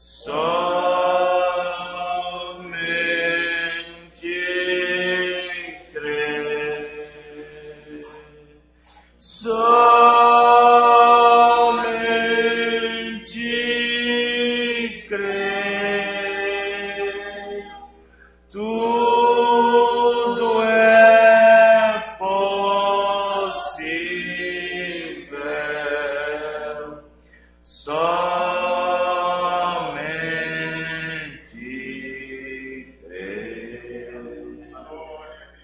somente crer, somente crer, tudo é possível, somente crer.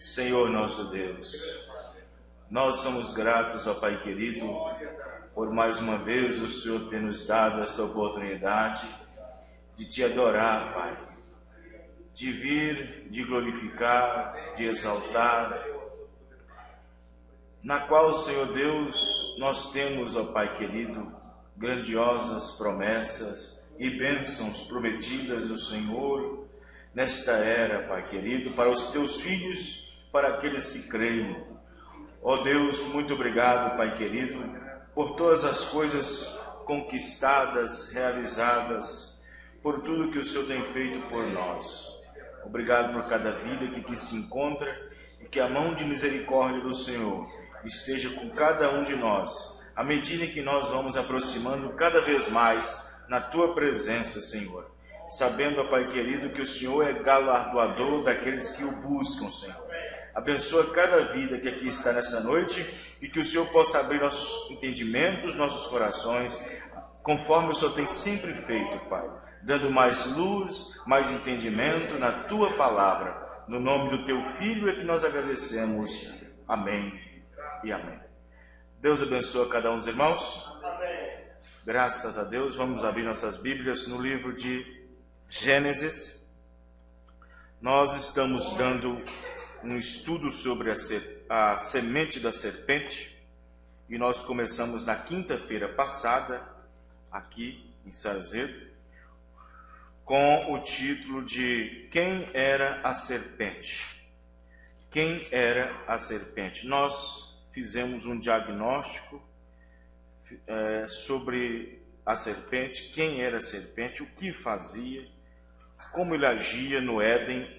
Senhor nosso Deus, nós somos gratos ao Pai querido por mais uma vez o Senhor ter nos dado esta oportunidade de te adorar, Pai, de vir, de glorificar, de exaltar, na qual, Senhor Deus, nós temos, ó Pai querido, grandiosas promessas e bênçãos prometidas do Senhor nesta era, Pai querido, para os teus filhos, para aqueles que creem. Ó Deus, muito obrigado, Pai querido, por todas as coisas conquistadas, realizadas, por tudo que o Senhor tem feito por nós. Obrigado por cada vida que aqui se encontra e que a mão de misericórdia do Senhor esteja com cada um de nós, à medida que nós vamos aproximando cada vez mais na Tua presença, Senhor. Sabendo, ó Pai querido, que o Senhor é galardoador daqueles que o buscam, Senhor. Abençoa cada vida que aqui está nessa noite e que o Senhor possa abrir nossos entendimentos, nossos corações, conforme o Senhor tem sempre feito, Pai, dando mais luz, mais entendimento na Tua palavra. No nome do Teu Filho é que nós agradecemos. Amém e amém. Deus abençoe cada um dos irmãos. Amém. Graças a Deus, vamos abrir nossas Bíblias no livro de Gênesis. Nós estamos dando um estudo sobre a semente da serpente e nós começamos na quinta-feira passada, aqui em Sarzedo, com o título de Quem era a serpente? Quem era a serpente? Nós fizemos um diagnóstico sobre a serpente, quem era a serpente, o que fazia, como ele agia no Éden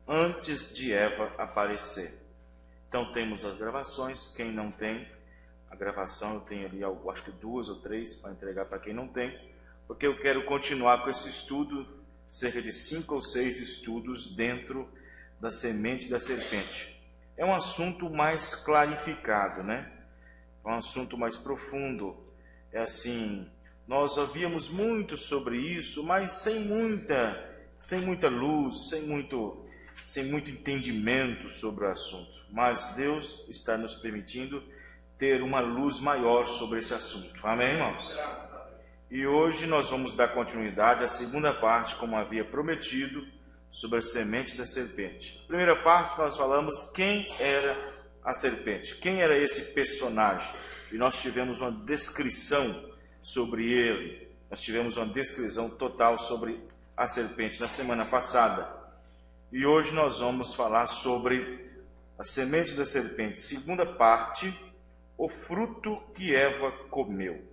antes de Eva aparecer. Então temos as gravações. Quem não tem a gravação, eu tenho ali acho que 2 ou 3 para entregar para quem não tem, porque eu quero continuar com esse estudo, cerca de 5 ou 6 estudos dentro da semente da serpente. É um assunto mais clarificado, né? É um assunto mais profundo. É assim, nós ouvíamos muito sobre isso, mas sem muita luz, sem muito entendimento sobre o assunto. Mas Deus está nos permitindo ter uma luz maior sobre esse assunto. Amém, irmãos? E hoje nós vamos dar continuidade à segunda parte, como havia prometido, sobre a semente da serpente. Na primeira parte nós falamos quem era a serpente, quem era esse personagem. E nós tivemos uma descrição sobre ele. Nós tivemos uma descrição total sobre a serpente na semana passada. E hoje nós vamos falar sobre a semente da serpente, segunda parte, o fruto que Eva comeu.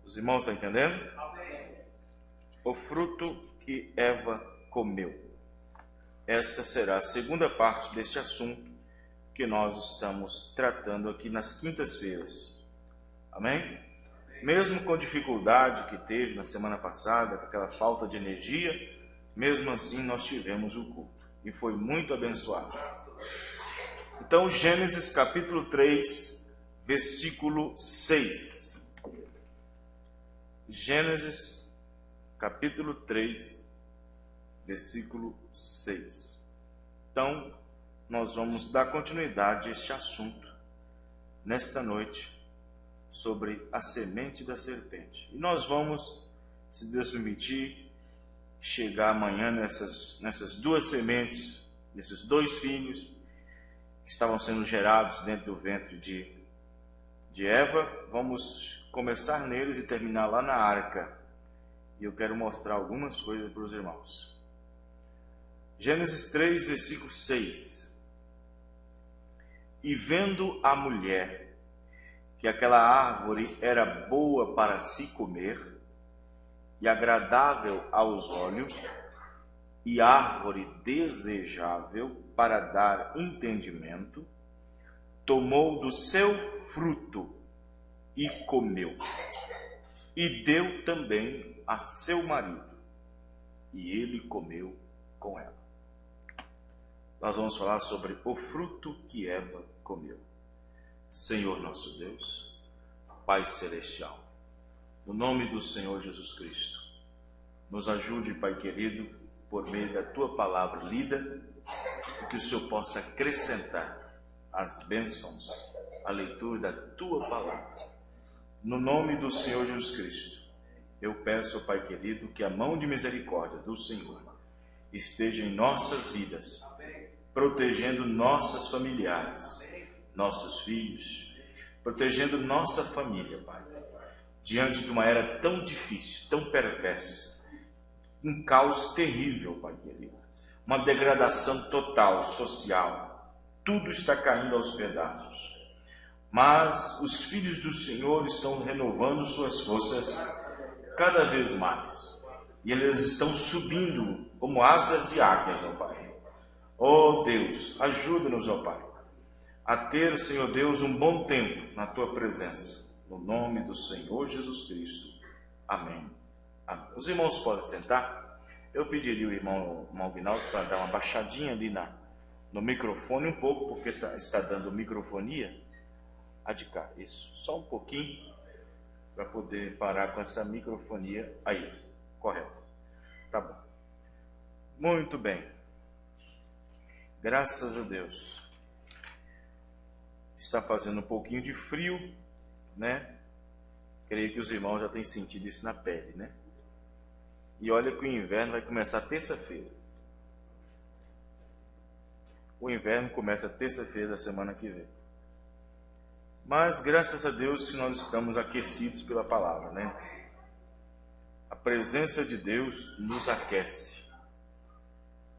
Os irmãos estão entendendo? Amém. O fruto que Eva comeu. Essa será a segunda parte deste assunto que nós estamos tratando aqui nas quintas-feiras. Amém? Mesmo com a dificuldade que teve na semana passada, com aquela falta de energia, mesmo assim nós tivemos o culto e foi muito abençoado. Então, Gênesis capítulo 3, versículo 6. Gênesis capítulo 3, versículo 6. Então, nós vamos dar continuidade a este assunto nesta noite sobre a semente da serpente. E nós vamos, se Deus permitir, chegar amanhã nessas duas sementes, nesses dois filhos que estavam sendo gerados dentro do ventre de Eva. Vamos começar neles e terminar lá na arca. E eu quero mostrar algumas coisas para os irmãos. Gênesis 3, versículo 6. E vendo a mulher que aquela árvore era boa para se comer, e agradável aos olhos, e árvore desejável para dar entendimento, tomou do seu fruto e comeu, e deu também a seu marido, e ele comeu com ela. Nós vamos falar sobre o fruto que Eva comeu. Senhor nosso Deus, Pai Celestial, no nome do Senhor Jesus Cristo, nos ajude, Pai querido, por meio da Tua palavra lida, que o Senhor possa acrescentar as bênçãos à leitura da Tua palavra. No nome do Senhor Jesus Cristo, eu peço, Pai querido, que a mão de misericórdia do Senhor esteja em nossas vidas, protegendo nossas familiares, nossos filhos, protegendo nossa família, Pai, diante de uma era tão difícil, tão perversa, um caos terrível, Pai querido, uma degradação total, social, tudo está caindo aos pedaços. Mas os filhos do Senhor estão renovando suas forças cada vez mais. E eles estão subindo como asas de águias, ó Pai. Ó Deus, ajuda-nos, ó Pai, a ter, Senhor Deus, um bom tempo na Tua presença. No nome do Senhor Jesus Cristo. Amém. Amém. Os irmãos podem sentar. Eu pediria ao irmão Malvinaldo para dar uma baixadinha ali no microfone um pouco, porque está dando microfonia. A de cá, isso, só um pouquinho, para poder parar com essa microfonia. Aí, correto. Tá bom. Muito bem. Graças a Deus. Está fazendo um pouquinho de frio, né? Creio que os irmãos já têm sentido isso na pele, né? E olha que o inverno vai começar terça-feira. O inverno começa terça-feira da semana que vem. Mas graças a Deus que nós estamos aquecidos pela palavra, né? A presença de Deus nos aquece.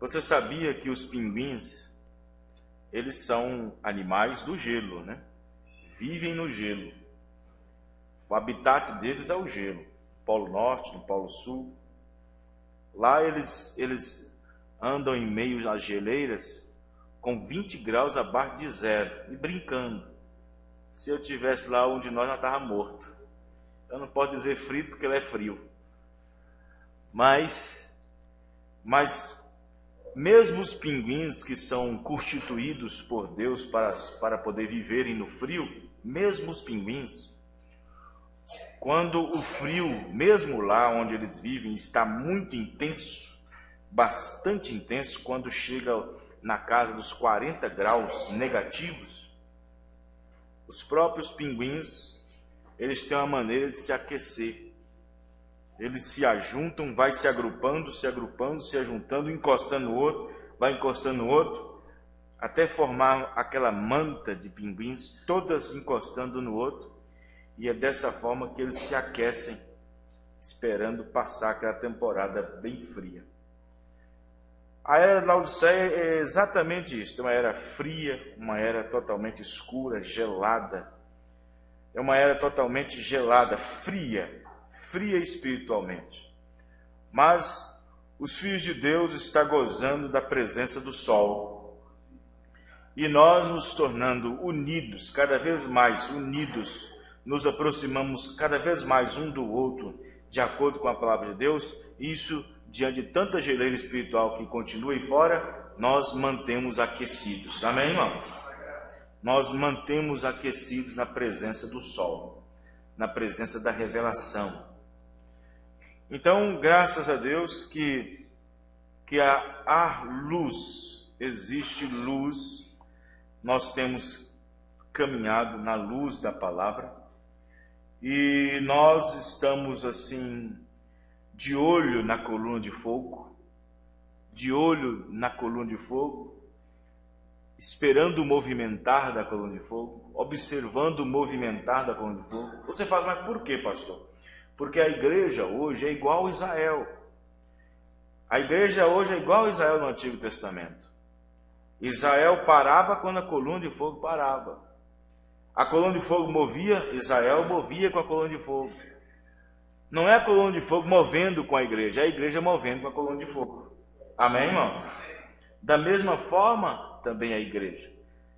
Você sabia que os pinguins, eles são animais do gelo, né? Vivem no gelo. O habitat deles é o gelo. No Polo Norte, no Polo Sul. Lá eles andam em meio às geleiras com 20 graus abaixo de zero e brincando. Se eu estivesse lá onde nós estava morto. Eu não posso dizer frio porque ele é frio. Mas mesmo os pinguins que são constituídos por Deus para poder viverem no frio, mesmo os pinguins, quando o frio, mesmo lá onde eles vivem, está muito intenso, bastante intenso, quando chega na casa dos 40 graus negativos, os próprios pinguins, eles têm uma maneira de se aquecer. Eles se ajuntam, vai se agrupando, se ajuntando, encostando no outro, vai encostando no outro, até formar aquela manta de pinguins, todas encostando no outro, e é dessa forma que eles se aquecem, esperando passar aquela temporada bem fria. A era da Laodiceia é exatamente isso, é uma era fria, uma era totalmente escura, gelada. É uma era totalmente gelada, fria espiritualmente. Mas os filhos de Deus estão gozando da presença do sol. E nós nos tornando unidos, cada vez mais unidos, nos aproximamos cada vez mais um do outro, de acordo com a palavra de Deus. Isso, diante de tanta geleira espiritual que continua aí fora, nós mantemos aquecidos. Amém, irmãos? Nós mantemos aquecidos na presença do sol, na presença da revelação. Então, graças a Deus que há luz, existe luz, nós temos caminhado na luz da palavra e nós estamos assim de olho na coluna de fogo, esperando o movimentar da coluna de fogo, observando o movimentar da coluna de fogo. Você fala, mas por quê, pastor? Porque a igreja hoje é igual a Israel. A igreja hoje é igual a Israel no Antigo Testamento. Israel parava quando a coluna de fogo parava. A coluna de fogo movia, Israel movia com a coluna de fogo. Não é a coluna de fogo movendo com a igreja movendo com a coluna de fogo. Amém, irmãos? Da mesma forma, também a igreja.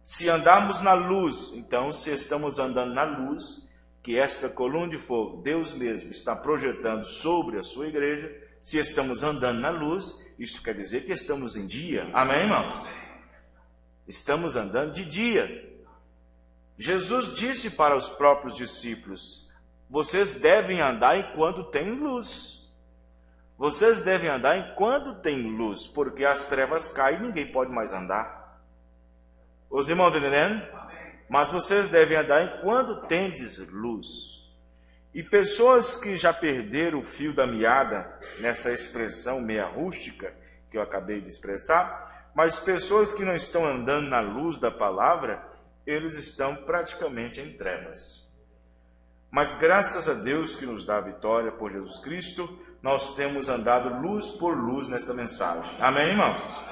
Se andarmos na luz, então, se estamos andando na luz, que esta coluna de fogo, Deus mesmo, está projetando sobre a sua igreja, se estamos andando na luz, isso quer dizer que estamos em dia. Amém, irmãos? Estamos andando de dia. Jesus disse para os próprios discípulos: vocês devem andar enquanto tem luz. Vocês devem andar enquanto tem luz, porque as trevas caem e ninguém pode mais andar. Os irmãos estão entendendo? Mas vocês devem andar enquanto tendes luz. E pessoas que já perderam o fio da meada, nessa expressão meia rústica que eu acabei de expressar, mas pessoas que não estão andando na luz da palavra, eles estão praticamente em trevas. Mas graças a Deus que nos dá a vitória por Jesus Cristo, nós temos andado luz por luz nessa mensagem. Amém, irmãos?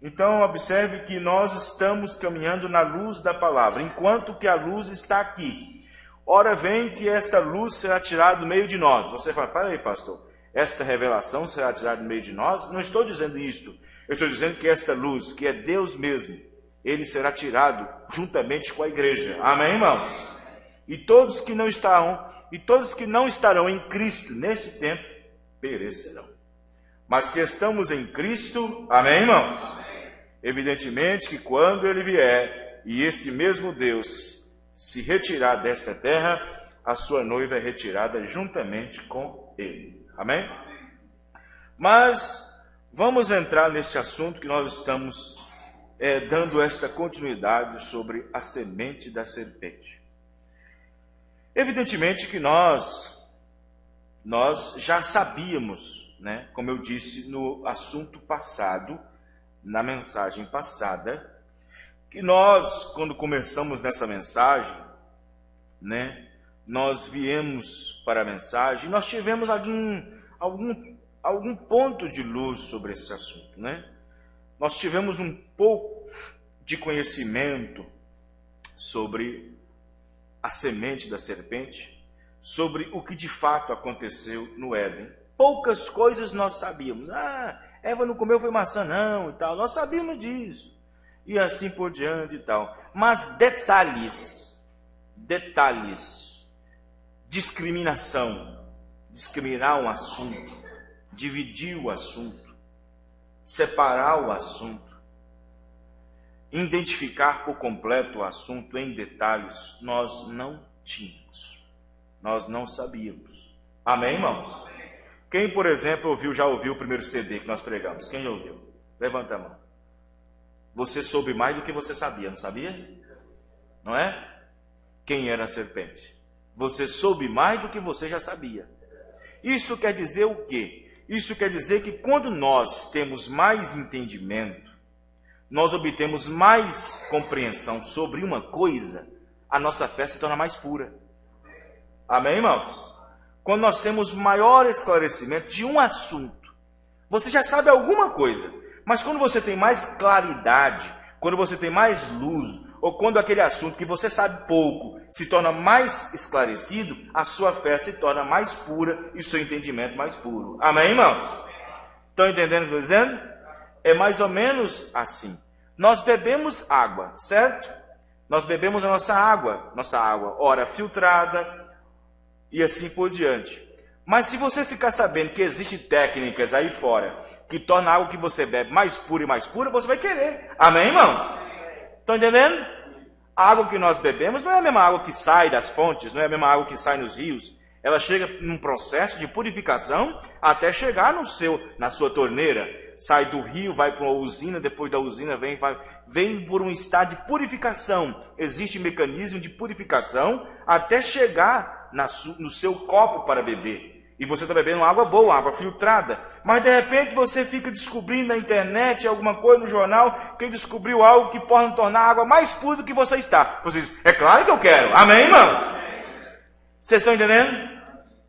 Então, observe que nós estamos caminhando na luz da palavra, enquanto que a luz está aqui. Ora vem que esta luz será tirada do meio de nós. Você fala: para aí, pastor, esta revelação será tirada do meio de nós? Não estou dizendo isto. Eu estou dizendo que esta luz, que é Deus mesmo, ele será tirado juntamente com a igreja. Amém, irmãos? E todos que não estarão em Cristo neste tempo perecerão. Mas se estamos em Cristo, amém, irmãos? Evidentemente que quando ele vier e este mesmo Deus se retirar desta terra, a sua noiva é retirada juntamente com ele. Amém? Mas vamos entrar neste assunto que nós estamos dando esta continuidade sobre a semente da serpente. Evidentemente que nós já sabíamos, né, como eu disse no assunto passado, na mensagem passada, que nós, quando começamos nessa mensagem, né, nós viemos para a mensagem, nós tivemos algum ponto de luz sobre esse assunto, né? Nós tivemos um pouco de conhecimento sobre a semente da serpente, sobre o que de fato aconteceu no Éden. Poucas coisas nós sabíamos. Eva não comeu foi maçã não e tal. Nós sabíamos disso. E assim por diante e tal. Mas detalhes, discriminação, discriminar um assunto, dividir o assunto, separar o assunto, identificar por completo o assunto em detalhes, nós não tínhamos. Nós não sabíamos. Amém, irmãos? Quem, por exemplo, já ouviu o primeiro CD que nós pregamos? Quem ouviu? Levanta a mão. Você soube mais do que você sabia, não sabia? Não é? Quem era a serpente? Você soube mais do que você já sabia. Isso quer dizer o quê? Isso quer dizer que quando nós temos mais entendimento, nós obtemos mais compreensão sobre uma coisa, a nossa fé se torna mais pura. Amém, irmãos? Quando nós temos maior esclarecimento de um assunto, você já sabe alguma coisa, mas quando você tem mais claridade, quando você tem mais luz, ou quando aquele assunto que você sabe pouco se torna mais esclarecido, a sua fé se torna mais pura e o seu entendimento mais puro. Amém, irmãos? Estão entendendo o que eu estou dizendo? É mais ou menos assim. Nós bebemos água, certo? Nós bebemos a nossa água, ora filtrada e assim por diante. Mas se você ficar sabendo que existem técnicas aí fora que tornam a água que você bebe mais pura e mais pura, você vai querer. Amém, irmãos? Estão entendendo? A água que nós bebemos não é a mesma água que sai das fontes, não é a mesma água que sai nos rios. Ela chega num processo de purificação até chegar na sua torneira. Sai do rio, vai para uma usina, depois da usina vem por um estado de purificação. Existe um mecanismo de purificação até chegar no seu copo para beber. E você está bebendo água boa, água filtrada. Mas de repente você fica descobrindo na internet, alguma coisa no jornal, que descobriu algo que pode tornar a água mais pura do que você está. Você diz: é claro que eu quero. Amém, irmãos? Vocês estão entendendo?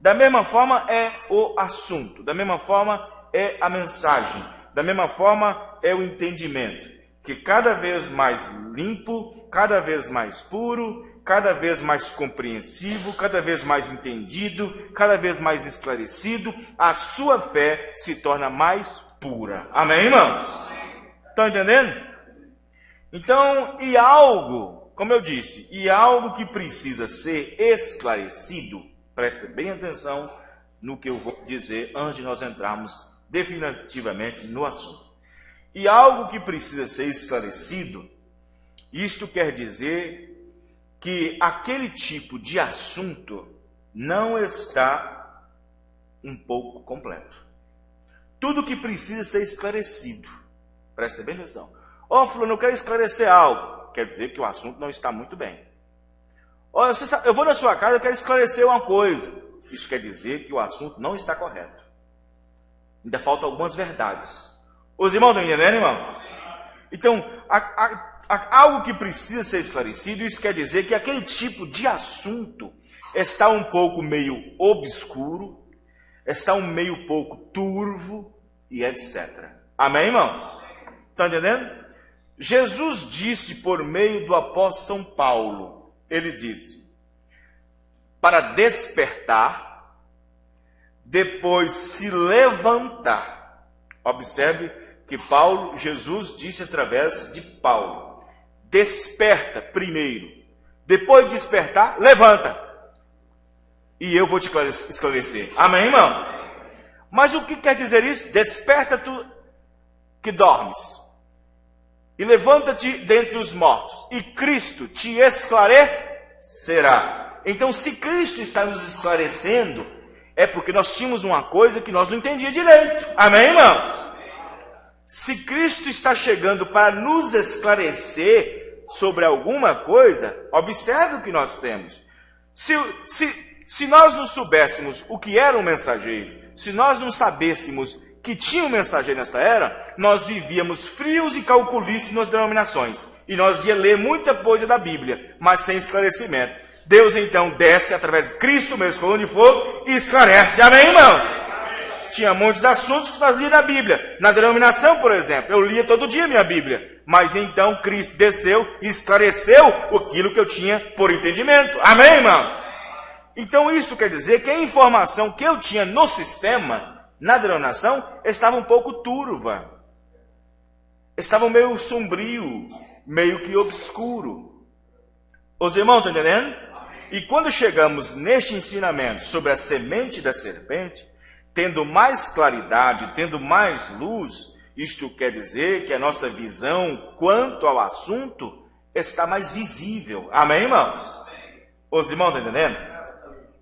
Da mesma forma é o assunto, da mesma forma é a mensagem, da mesma forma é o entendimento. Que cada vez mais limpo, cada vez mais puro, cada vez mais compreensivo, cada vez mais entendido, cada vez mais esclarecido, a sua fé se torna mais pura. Amém, irmãos? Estão entendendo? Então, e algo, como eu disse, e algo que precisa ser esclarecido, preste bem atenção no que eu vou dizer antes de nós entrarmos definitivamente no assunto. E algo que precisa ser esclarecido, isto quer dizer que aquele tipo de assunto não está um pouco completo. Tudo que precisa ser esclarecido, preste bem atenção. Fulano, eu quero esclarecer algo, quer dizer que o assunto não está muito bem. Eu vou na sua casa, eu quero esclarecer uma coisa, isso quer dizer que o assunto não está correto. Ainda faltam algumas verdades. Os irmãos estão entendendo, irmãos? Então, algo que precisa ser esclarecido, isso quer dizer que aquele tipo de assunto está um pouco meio obscuro, está um meio pouco turvo e etc. Amém, irmãos? Estão entendendo? Jesus disse por meio do apóstolo São Paulo, ele disse, para despertar, depois se levantar. Observe que Jesus disse através de Paulo, desperta primeiro, depois de despertar, levanta, e eu vou te esclarecer. Amém, irmãos? Mas o que quer dizer isso? Desperta tu que dormes, e levanta-te dentre os mortos, e Cristo te esclarecerá. Então, se Cristo está nos esclarecendo, é porque nós tínhamos uma coisa que nós não entendíamos direito. Amém, irmãos? Se Cristo está chegando para nos esclarecer sobre alguma coisa, observe o que nós temos. Se nós não soubéssemos o que era um mensageiro, se nós não sabêssemos que tinha um mensageiro nesta era, nós vivíamos frios e calculistas nas denominações. E nós ia ler muita coisa da Bíblia, mas sem esclarecimento. Deus então desce através de Cristo, mesmo coluna de fogo, e esclarece. Amém, irmãos? Tinha muitos assuntos que nós líamos na Bíblia. Na denominação, por exemplo, eu lia todo dia a minha Bíblia. Mas então Cristo desceu e esclareceu aquilo que eu tinha por entendimento. Amém, irmãos? Então isso quer dizer que a informação que eu tinha no sistema, na denominação, estava um pouco turva. Estava meio sombrio, meio que obscuro. Os irmãos estão entendendo? E quando chegamos neste ensinamento sobre a semente da serpente, tendo mais claridade, tendo mais luz, isto quer dizer que a nossa visão quanto ao assunto está mais visível. Amém, irmãos? Os irmãos estão entendendo?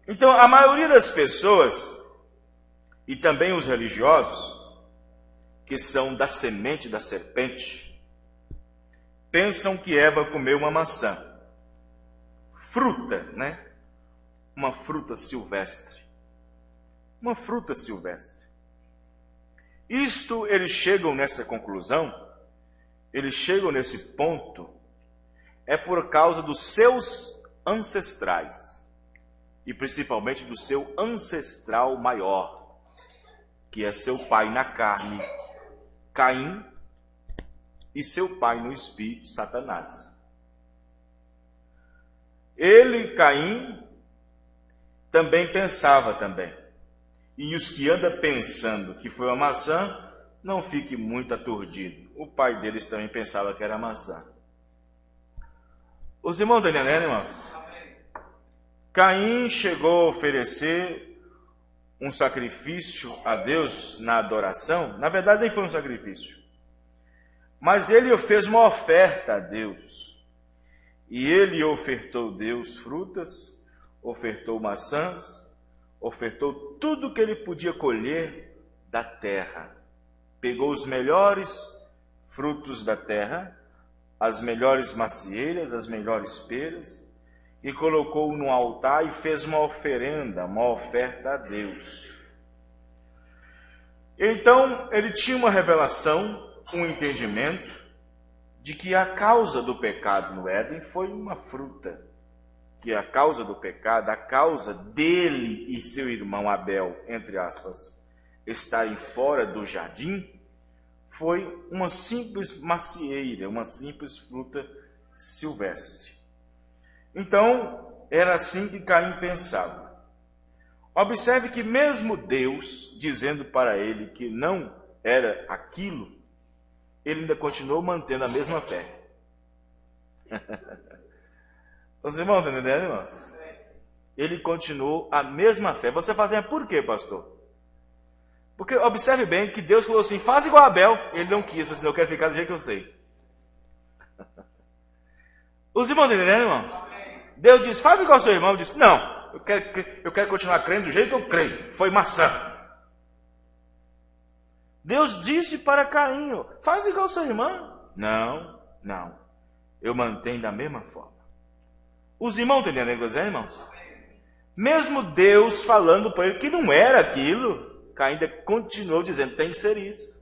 Então, a maioria das pessoas, e também os religiosos, que são da semente da serpente, pensam que Eva comeu uma maçã. Fruta, né? Uma fruta silvestre. Uma fruta silvestre. Eles chegam nessa conclusão, eles chegam nesse ponto, é por causa dos seus ancestrais, e principalmente do seu ancestral maior, que é seu pai na carne, Caim, e seu pai no espírito, Satanás. Caim, também pensava também. E os que andam pensando que foi uma maçã, não fique muito aturdido. O pai deles também pensava que era maçã. Os irmãos estão entendendo, irmãos? Caim chegou a oferecer um sacrifício a Deus na adoração. Na verdade, nem foi um sacrifício. Mas ele fez uma oferta a Deus. E ele ofertou a Deus frutas, ofertou maçãs, ofertou tudo que ele podia colher da terra. Pegou os melhores frutos da terra, as melhores macieiras, as melhores peras, e colocou no altar e fez uma oferenda, uma oferta a Deus. Então, ele tinha uma revelação, um entendimento, de que a causa do pecado no Éden foi uma fruta. Que a causa do pecado, a causa dele e seu irmão Abel, entre aspas, estarem fora do jardim, foi uma simples macieira, uma simples fruta silvestre. Então, era assim que Caim pensava. Observe que mesmo Deus, dizendo para ele que não era aquilo, ele ainda continuou mantendo a mesma fé. Os irmãos estão entendendo, irmãos? Ele continuou a mesma fé. Você fazendo por quê, pastor? Porque observe bem que Deus falou assim, faz igual a Abel. Ele não quis, falou assim, eu quero ficar do jeito que eu sei. Os irmãos estão entendendo, irmãos? Deus disse, faz igual ao seu irmão. Ele disse, não. Eu quero continuar crendo do jeito que eu creio. Foi maçã. Deus disse para Caim, faz igual ao seu irmão. Não. Eu mantenho da mesma forma. Os irmãos estão entendendo o que eu estou dizendo, irmãos? Mesmo Deus falando para ele que não era aquilo, Caim ainda continuou dizendo, tem que ser isso.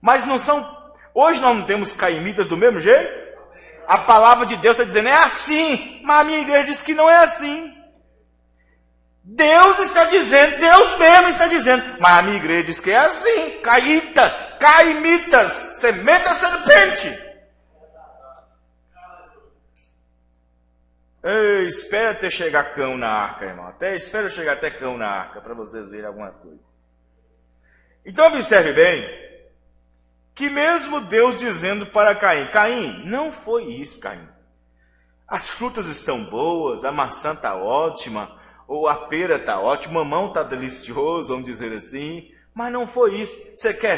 Mas não são... Hoje nós não temos caimitas do mesmo jeito? A palavra de Deus está dizendo, é assim. Mas a minha igreja diz que não é assim. Deus está dizendo, Deus mesmo está dizendo. Mas a minha igreja diz que é assim. Caimitas, semente da serpente. Ei, espera até chegar cão na arca, irmão. Espera chegar até cão na arca, para vocês verem algumas coisas. Então observe bem, que mesmo Deus dizendo para Caim, Caim, não foi isso, Caim. As frutas estão boas, a maçã está ótima, ou a pera está ótima, o mamão está delicioso, vamos dizer assim, mas não foi isso. Você quer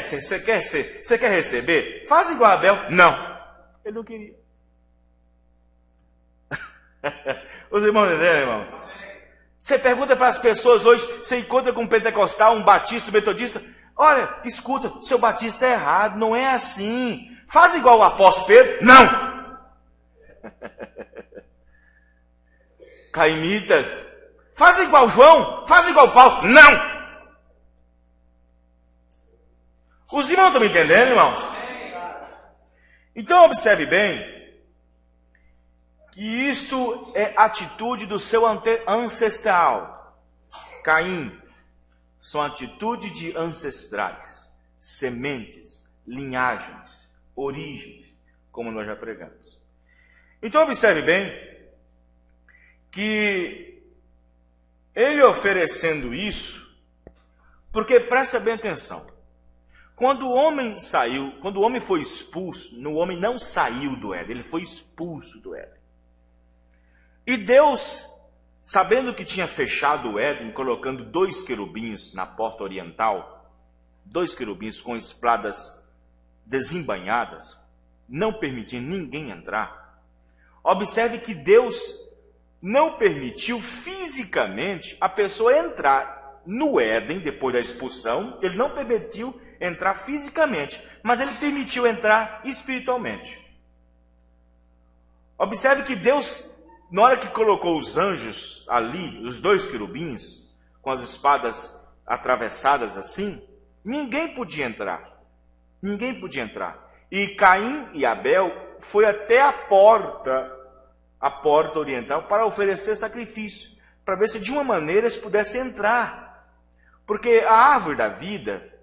receber? Faz igual a Abel. Não, ele não queria. Os irmãos entenderam, irmãos? Você pergunta para as pessoas hoje, você encontra com um pentecostal, um batista, um metodista, olha, escuta, seu batista é errado, não é assim. Faz igual o apóstolo Pedro? Não! Caimitas. Faz igual João? Faz igual Paulo? Não! Os irmãos estão me entendendo, irmãos? Então observe bem que isto é atitude do seu ancestral. Caim são atitudes de ancestrais, sementes, linhagens, origens, como nós já pregamos. Então observe bem que ele oferecendo isso, porque presta bem atenção, quando o homem foi expulso, o homem não saiu do Éden, ele foi expulso do Éden. E Deus, sabendo que tinha fechado o Éden, colocando 2 querubins na porta oriental, 2 querubins com espadas desembainhadas, não permitindo ninguém entrar, observe que Deus não permitiu fisicamente a pessoa entrar no Éden, depois da expulsão, ele não permitiu entrar fisicamente, mas ele permitiu entrar espiritualmente. Observe que Deus, na hora que colocou os anjos ali, os 2 querubins, com as espadas atravessadas assim, ninguém podia entrar. Ninguém podia entrar. E Caim e Abel foi até a porta oriental, para oferecer sacrifício, para ver se de uma maneira eles pudessem entrar. Porque a árvore da vida,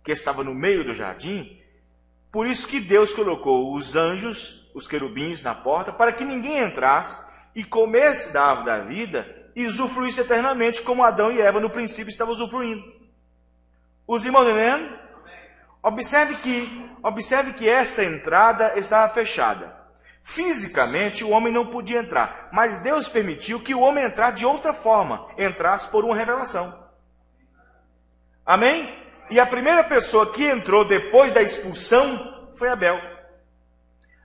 que estava no meio do jardim, por isso que Deus colocou os anjos, os querubins na porta, para que ninguém entrasse e comesse da árvore da vida e usufruísse eternamente, como Adão e Eva no princípio estavam usufruindo. Os irmãos entendendo? Observe que essa entrada estava fechada. Fisicamente o homem não podia entrar, mas Deus permitiu que o homem entrasse de outra forma, entrasse por uma revelação. Amém? E a primeira pessoa que entrou depois da expulsão foi Abel.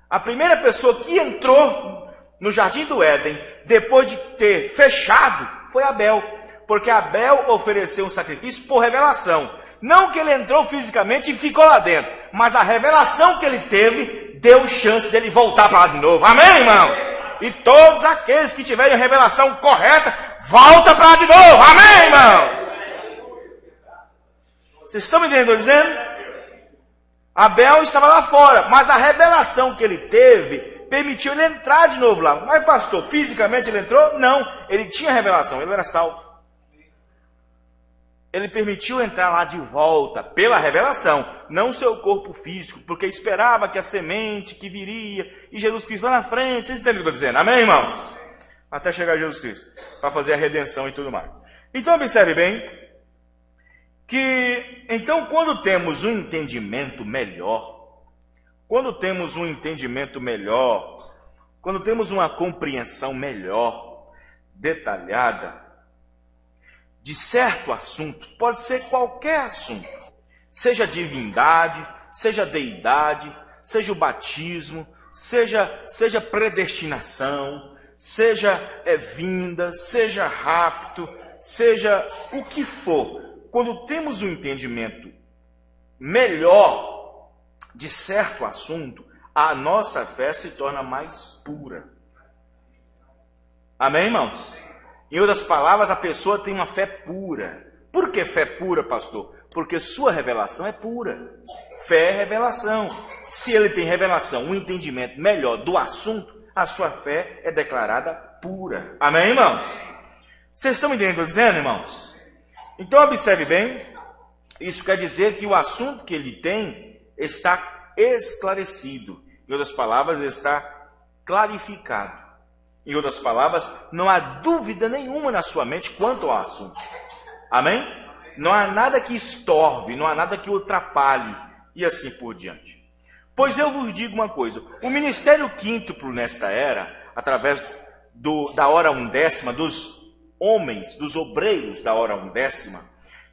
A primeira pessoa que entrou no jardim do Éden, depois de ter fechado, foi Abel. Porque Abel ofereceu um sacrifício por revelação. Não que ele entrou fisicamente e ficou lá dentro, mas a revelação que ele teve deu chance dele voltar para lá de novo. Amém, irmãos? E todos aqueles que tiverem a revelação correta, volta para lá de novo. Amém, irmãos? Vocês estão me entendendo? Estou dizendo? Abel estava lá fora, mas a revelação que ele teve permitiu ele entrar de novo lá. Mas pastor, fisicamente ele entrou? Não, ele tinha revelação, ele era salvo. Ele permitiu entrar lá de volta pela revelação, não o seu corpo físico, porque esperava que a semente que viria e Jesus Cristo lá na frente. Vocês entendem o que eu estou dizendo? Amém, irmãos? Até chegar Jesus Cristo, para fazer a redenção e tudo mais. Então observe bem que, então, quando temos um entendimento melhor, quando temos uma compreensão melhor, detalhada, de certo assunto, pode ser qualquer assunto, seja divindade, seja deidade, seja o batismo, seja predestinação, seja vinda, seja rapto, seja o que for. Quando temos um entendimento melhor de certo assunto, a nossa fé se torna mais pura. Amém, irmãos? Em outras palavras, a pessoa tem uma fé pura. Por que fé pura, pastor? Porque sua revelação é pura. Fé é revelação. Se ele tem revelação, um entendimento melhor do assunto, a sua fé é declarada pura. Amém, irmãos? Vocês estão entendendo o que eu estou dizendo, irmãos? Então, observe bem. Isso quer dizer que o assunto que ele tem está esclarecido. Em outras palavras, está clarificado. Em outras palavras, não há dúvida nenhuma na sua mente quanto ao assunto. Amém? Não há nada que estorve, não há nada que o atrapalhe, e assim por diante. Pois eu vos digo uma coisa, o ministério quíntuplo nesta era, através da hora undécima, dos homens, dos obreiros da hora undécima,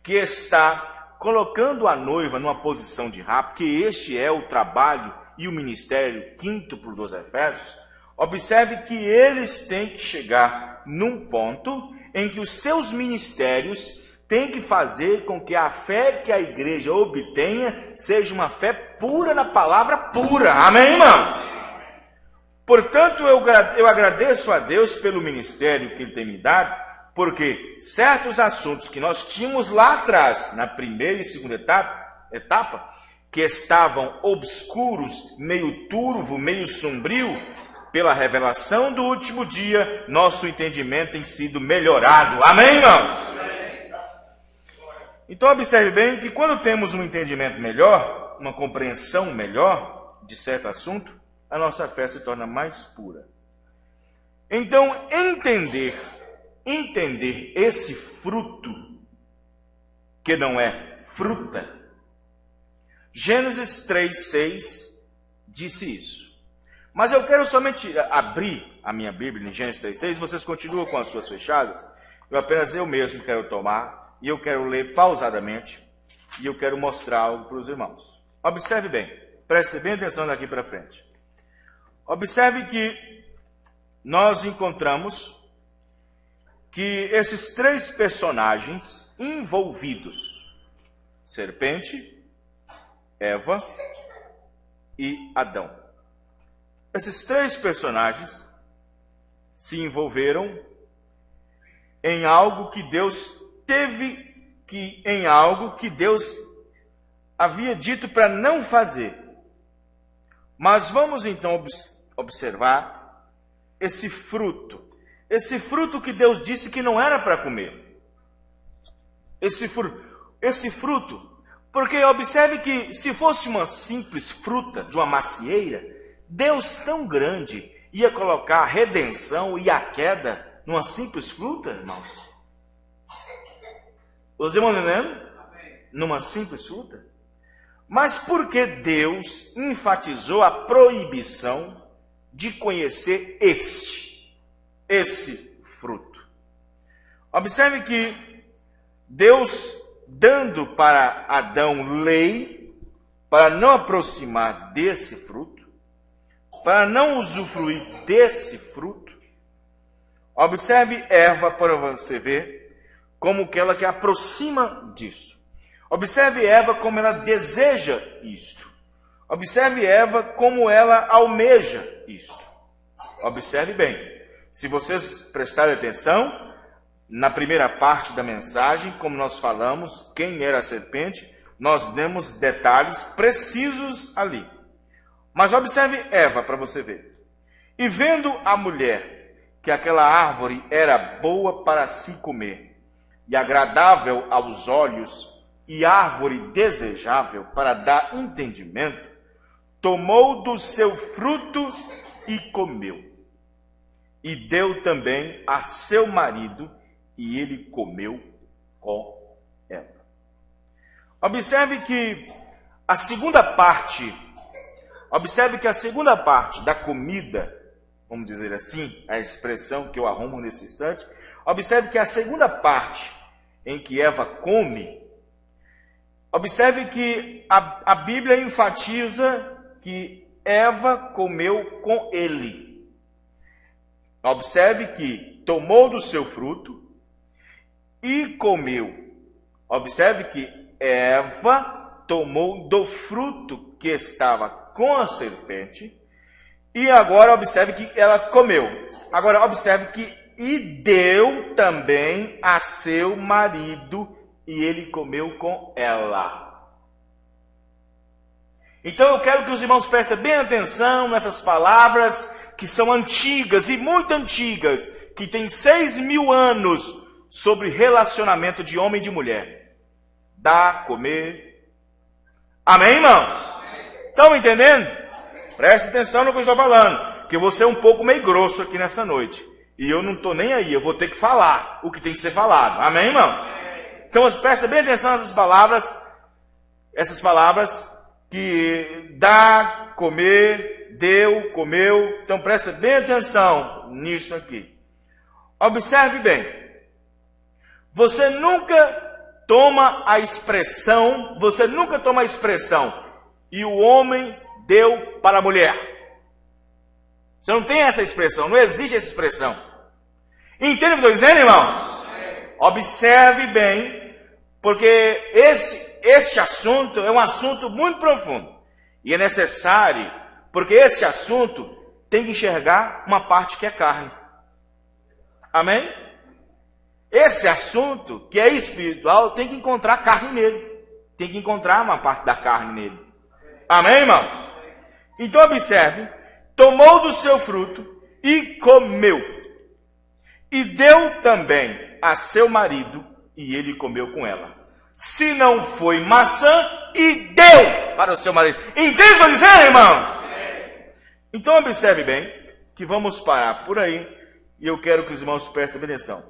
que está colocando a noiva numa posição de rapto, que este é o trabalho e o ministério quíntuplo dos Efésios. Observe que eles têm que chegar num ponto em que os seus ministérios têm que fazer com que a fé que a igreja obtenha seja uma fé pura na palavra pura. Amém, irmãos? Portanto, eu agradeço a Deus pelo ministério que Ele tem me dado, porque certos assuntos que nós tínhamos lá atrás, na primeira e segunda etapa, que estavam obscuros, meio turvo, meio sombrio, pela revelação do último dia, nosso entendimento tem sido melhorado. Amém, irmãos? Então, observe bem que quando temos um entendimento melhor, uma compreensão melhor de certo assunto, a nossa fé se torna mais pura. Então, entender esse fruto, que não é fruta, Gênesis 3:6 disse isso. Mas eu quero somente abrir a minha Bíblia em Gênesis 3:6, vocês continuam com as suas fechadas, eu mesmo quero tomar, e eu quero ler pausadamente, e eu quero mostrar algo para os irmãos. Observe bem, preste bem atenção daqui para frente. Observe que nós encontramos que esses três personagens envolvidos, serpente, Eva e Adão. Esses três personagens se envolveram em algo que Deus havia dito para não fazer. Mas vamos então observar esse fruto que Deus disse que não era para comer. Esse fruto, porque observe que se fosse uma simples fruta de uma macieira, Deus tão grande ia colocar a redenção e a queda numa simples fruta, irmãos? Os irmãos entendendo? Numa simples fruta? Mas por que Deus enfatizou a proibição de conhecer esse fruto? Observe que Deus, dando para Adão lei, para não aproximar desse fruto, para não usufruir desse fruto, observe Eva para você ver como que ela que aproxima disso. Observe Eva como ela deseja isto. Observe Eva como ela almeja isto. Observe bem. Se vocês prestarem atenção, na primeira parte da mensagem, como nós falamos, quem era a serpente, nós demos detalhes precisos ali. Mas observe Eva para você ver. E vendo a mulher que aquela árvore era boa para se comer, e agradável aos olhos, e árvore desejável para dar entendimento, tomou do seu fruto e comeu. E deu também a seu marido, e ele comeu com ela. Observe que a segunda parte da comida, vamos dizer assim, a expressão que eu arrumo nesse instante, observe que a segunda parte em que Eva come, observe que a Bíblia enfatiza que Eva comeu com ele. Observe que tomou do seu fruto e comeu. Observe que Eva tomou do fruto que estava com a serpente e agora observe que ela comeu. Agora observe que e deu também a seu marido e ele comeu com ela. Então eu quero que os irmãos prestem bem atenção nessas palavras que são antigas e muito antigas, que têm 6.000 anos sobre relacionamento de homem e de mulher. Dar, comer. Amém, irmãos? Estão entendendo? Preste atenção no que eu estou falando, que eu vou ser um pouco meio grosso aqui nessa noite. E eu não estou nem aí, eu vou ter que falar o que tem que ser falado. Amém, irmãos? Então presta bem atenção nessas palavras que dá, comer, deu, comeu. Então presta bem atenção nisso aqui. Observe bem. Você nunca toma a expressão, e o homem deu para a mulher. Você não tem essa expressão, não existe essa expressão. Entende o que eu estou dizendo, irmãos? Observe bem, porque este assunto é um assunto muito profundo. E é necessário, porque este assunto tem que enxergar uma parte que é carne. Amém? Esse assunto, que é espiritual, tem que encontrar carne nele. Tem que encontrar uma parte da carne nele. Amém, irmãos? Então observe, tomou do seu fruto e comeu. E deu também a seu marido, e ele comeu com ela. Se não foi maçã, e deu para o seu marido. Entende o que eu estou dizendo, irmãos? Então observe bem, que vamos parar por aí, e eu quero que os irmãos prestem atenção.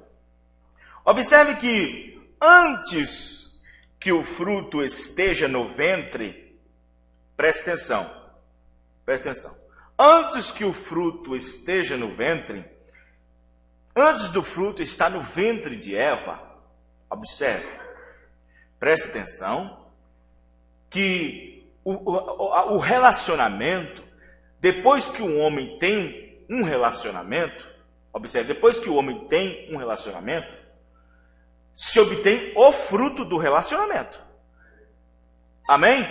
Observe que antes que o fruto esteja no ventre, preste atenção. Antes que o fruto esteja no ventre, antes do fruto estar no ventre de Eva, observe, preste atenção, que o relacionamento, depois que o homem tem um relacionamento, observe, depois que o homem tem um relacionamento, se obtém o fruto do relacionamento. Amém?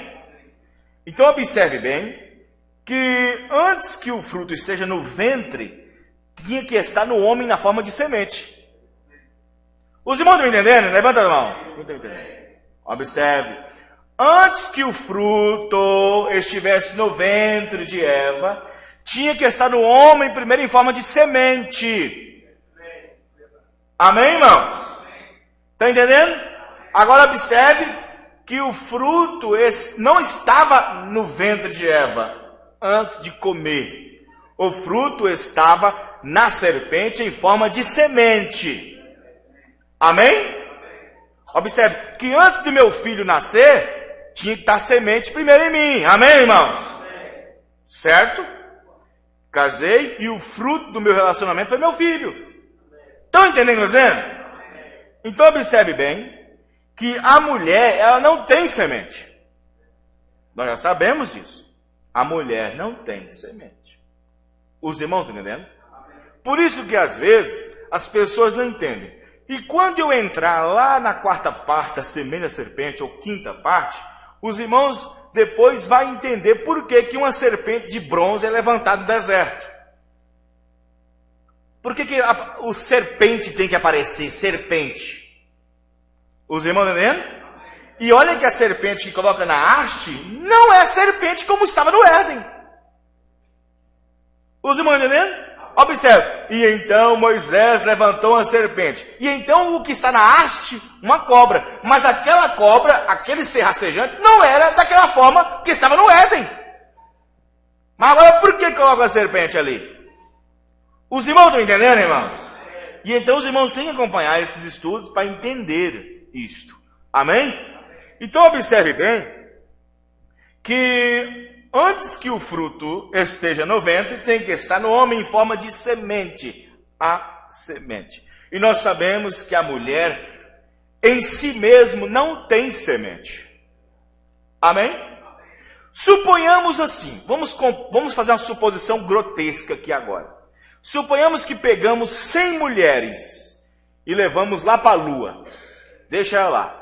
Então observe bem, que antes que o fruto esteja no ventre, tinha que estar no homem na forma de semente. Os irmãos estão entendendo? Levanta a mão. Observe. Antes que o fruto estivesse no ventre de Eva, tinha que estar no homem primeiro em forma de semente. Amém, irmãos? Está entendendo? Agora observe que o fruto não estava no ventre de Eva antes de comer. O fruto estava na serpente em forma de semente. Amém? Observe que antes de meu filho nascer, tinha que estar semente primeiro em mim. Amém, irmãos? Certo? Casei e o fruto do meu relacionamento foi meu filho. Estão entendendo o que eu estou dizendo? Então observe bem que a mulher, ela não tem semente. Nós já sabemos disso. A mulher não tem semente. Os irmãos estão entendendo? Por isso que às vezes as pessoas não entendem. E quando eu entrar lá na quarta parte da semente da serpente, ou quinta parte, os irmãos depois vão entender por que uma serpente de bronze é levantada no deserto. Por que o serpente tem que aparecer? Serpente. Os irmãos estão entendendo? E olha que a serpente que coloca na haste não é serpente como estava no Éden. Os irmãos entendendo? Observe. E então Moisés levantou a serpente. E então o que está na haste? Uma cobra. Mas aquela cobra, aquele ser rastejante, não era daquela forma que estava no Éden. Mas agora por que coloca a serpente ali? Os irmãos estão entendendo, irmãos? E então os irmãos têm que acompanhar esses estudos para entender isto. Amém? Então observe bem que antes que o fruto esteja no ventre, tem que estar no homem em forma de semente. A semente. E nós sabemos que a mulher em si mesmo não tem semente. Amém? Suponhamos assim, vamos fazer uma suposição grotesca aqui agora. Suponhamos que pegamos 100 mulheres e levamos lá para a lua. Deixa ela lá.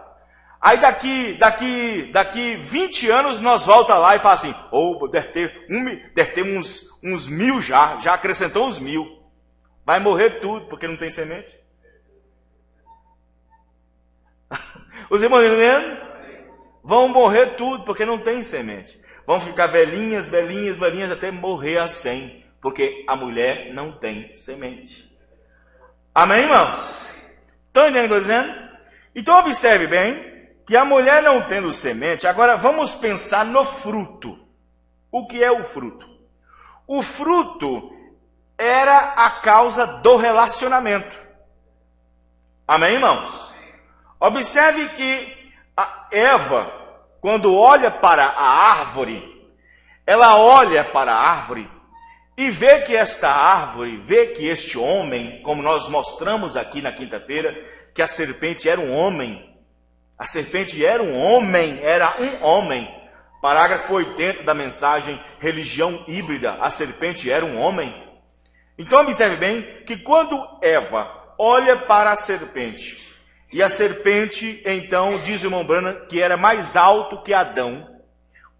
Aí daqui 20 anos nós volta lá e fala assim, deve ter uns 1000 já acrescentou uns 1000. Vai morrer tudo porque não tem semente. Os irmãos entendendo? Vão morrer tudo porque não tem semente. Vão ficar velhinhas até morrer a 100. Porque a mulher não tem semente. Amém, irmãos? Estão entendendo o que eu estou dizendo? Então observe bem que a mulher não tendo semente, agora vamos pensar no fruto. O que é o fruto? O fruto era a causa do relacionamento. Amém, irmãos? Observe que a Eva, quando olha para a árvore, ela olha para a árvore e vê que esta árvore, vê que este homem, como nós mostramos aqui na quinta-feira, que a serpente era um homem. A serpente era um homem. Parágrafo 80 da mensagem Religião Híbrida, a serpente era um homem. Então observe bem que quando Eva olha para a serpente, e a serpente, então, diz o irmão Branham, que era mais alto que Adão,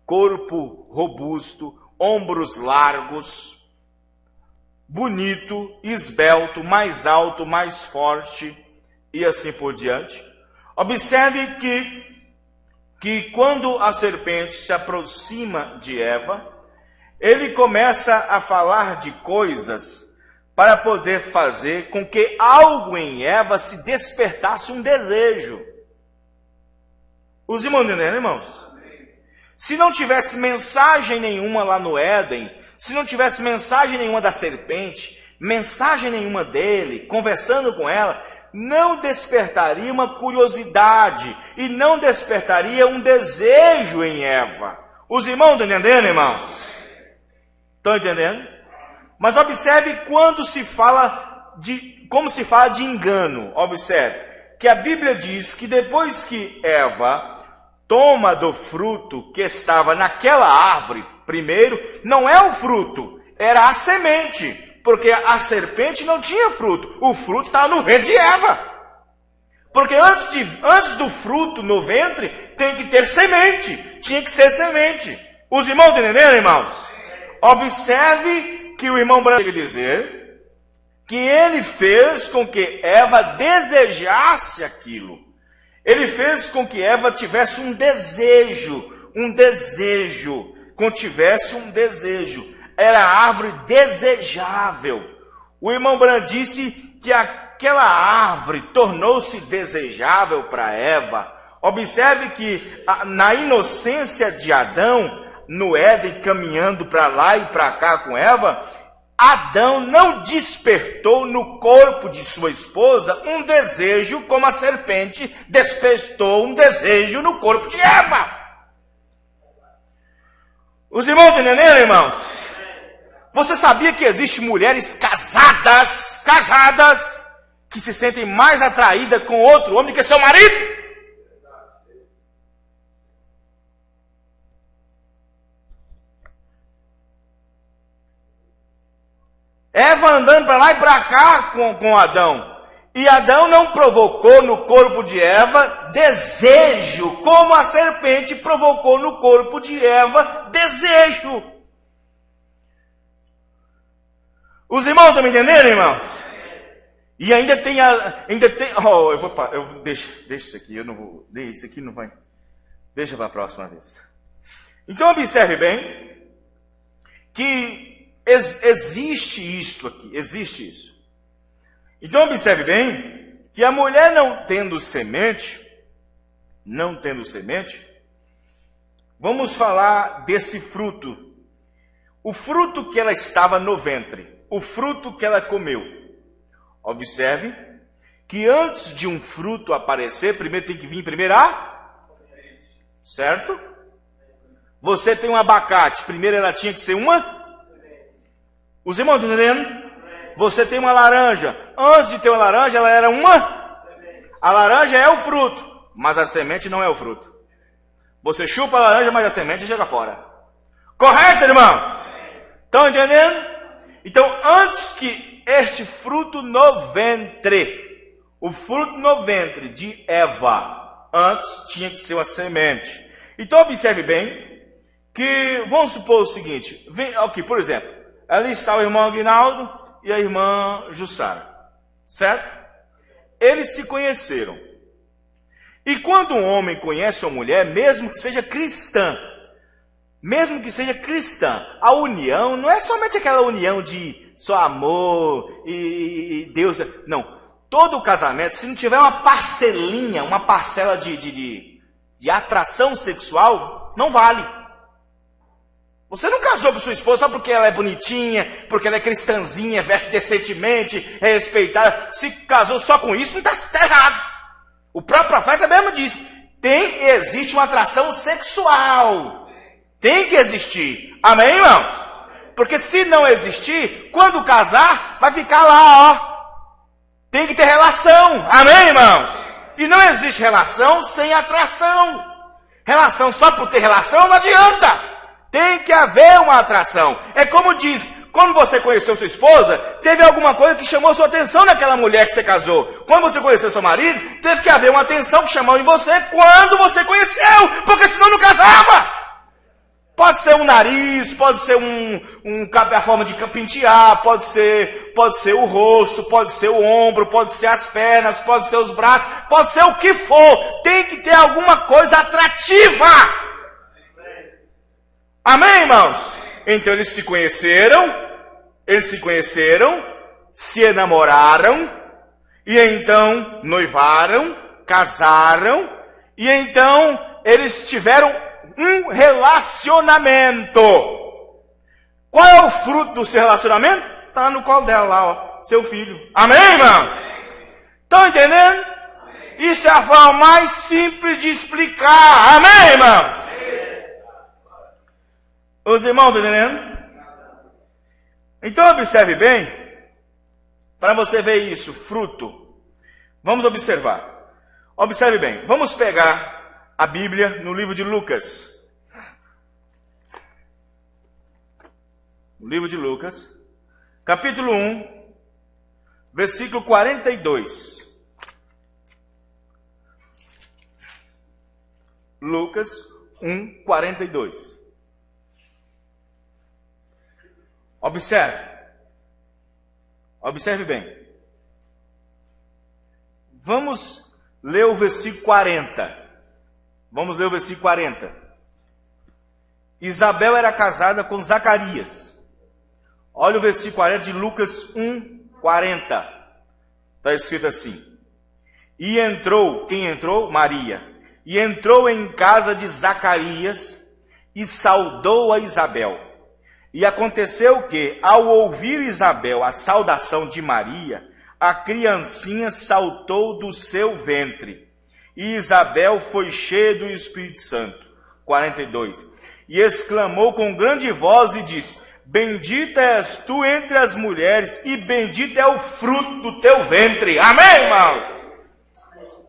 corpo robusto, ombros largos, bonito, esbelto, mais alto, mais forte, e assim por diante. Observe que quando a serpente se aproxima de Eva, ele começa a falar de coisas para poder fazer com que algo em Eva se despertasse um desejo. Os irmãos entenderam, irmãos? Se não tivesse mensagem nenhuma lá no Éden, se não tivesse mensagem nenhuma da serpente, mensagem nenhuma dele, conversando com ela, não despertaria uma curiosidade e não despertaria um desejo em Eva. Os irmãos estão entendendo, irmãos? Estão entendendo? Mas observe quando se fala como se fala de engano. Observe que a Bíblia diz que depois que Eva toma do fruto que estava naquela árvore, primeiro, não é o fruto, era a semente, porque a serpente não tinha fruto, o fruto estava no ventre de Eva. Porque antes do fruto no ventre, tem que ter semente, tinha que ser semente. Os irmãos entenderam, irmãos? Observe que o irmão Branham quer dizer que ele fez com que Eva desejasse aquilo. Ele fez com que Eva tivesse um desejo. Era a árvore desejável. O irmão Branham disse que aquela árvore tornou-se desejável para Eva. Observe que na inocência de Adão, no Éden, caminhando para lá e para cá com Eva, Adão não despertou no corpo de sua esposa um desejo como a serpente despertou um desejo no corpo de Eva. Os irmãos estão entendendo, irmãos? Você sabia que existem mulheres casadas, que se sentem mais atraídas com outro homem do que seu marido? Eva andando para lá e para cá com Adão. E Adão não provocou no corpo de Eva desejo, como a serpente provocou no corpo de Eva desejo. Os irmãos estão me entendendo, irmãos? E ainda tem deixa isso aqui, eu não vou, isso aqui não vai. Deixa para a próxima vez. Então observe bem que existe isto aqui, existe isso. Então observe bem que a mulher não tendo semente, vamos falar desse fruto. O fruto que ela estava no ventre, o fruto que ela comeu. Observe que antes de um fruto aparecer, primeiro tem que vir certo? Você tem um abacate, primeiro ela tinha que ser uma? Os irmãos estão entendendo? Você tem uma laranja, antes de ter uma laranja ela era uma? A laranja é o fruto, mas a semente não é o fruto. Você chupa a laranja, mas a semente chega fora. Correto, irmão? Estão entendendo? Então, antes que este fruto no ventre, o fruto no ventre de Eva, antes tinha que ser uma semente. Então, observe bem que, vamos supor o seguinte, aqui, por exemplo, ali está o irmão Aguinaldo e a irmã Jussara, certo? Eles se conheceram. E quando um homem conhece uma mulher, mesmo que seja cristã, a união não é somente aquela união de só amor e Deus. Não. Todo casamento, se não tiver uma parcelinha, uma parcela de atração sexual, não vale. Você não casou com sua esposa só porque ela é bonitinha, porque ela é cristãzinha, veste decentemente, é respeitada. Se casou só com isso, não está errado. O próprio profeta mesmo disse, existe uma atração sexual. Tem que existir. Amém, irmãos? Porque se não existir, quando casar, vai ficar lá, ó. Tem que ter relação. Amém, irmãos? E não existe relação sem atração. Relação só por ter relação não adianta. Tem que haver uma atração. É como diz, quando você conheceu sua esposa, teve alguma coisa que chamou sua atenção naquela mulher que você casou. Quando você conheceu seu marido, teve que haver uma atenção que chamou em você quando você conheceu. Porque senão não casava. Pode ser um nariz, pode ser a forma de pentear, pode ser o rosto, pode ser o ombro, pode ser as pernas, pode ser os braços, pode ser o que for. Tem que ter alguma coisa atrativa. Amém, irmãos? Então eles se conheceram, se enamoraram, e então noivaram, casaram, e então eles tiveram um relacionamento. Qual é o fruto do seu relacionamento? Está no colo dela lá, ó, seu filho. Amém, irmão? Estão entendendo? Isso é a forma mais simples de explicar. Amém, irmão? Os irmãos estão entendendo? Então observe bem, para você ver isso, fruto. Vamos observar. Observe bem, vamos pegar a Bíblia no livro de Lucas. No livro de Lucas, capítulo 1, versículo 42. Lucas 1, 42. Observe bem. Vamos ler o versículo 40. Vamos ler o versículo 40. Isabel era casada com Zacarias. Olha o versículo 40 de Lucas 1, 40. Está escrito assim. E entrou, quem entrou? Maria. E entrou em casa de Zacarias e saudou a Isabel. E aconteceu que, ao ouvir Isabel a saudação de Maria, a criancinha saltou do seu ventre. E Isabel foi cheia do Espírito Santo. 42. E exclamou com grande voz e disse, bendita és tu entre as mulheres, e bendito é o fruto do teu ventre. Amém, irmão?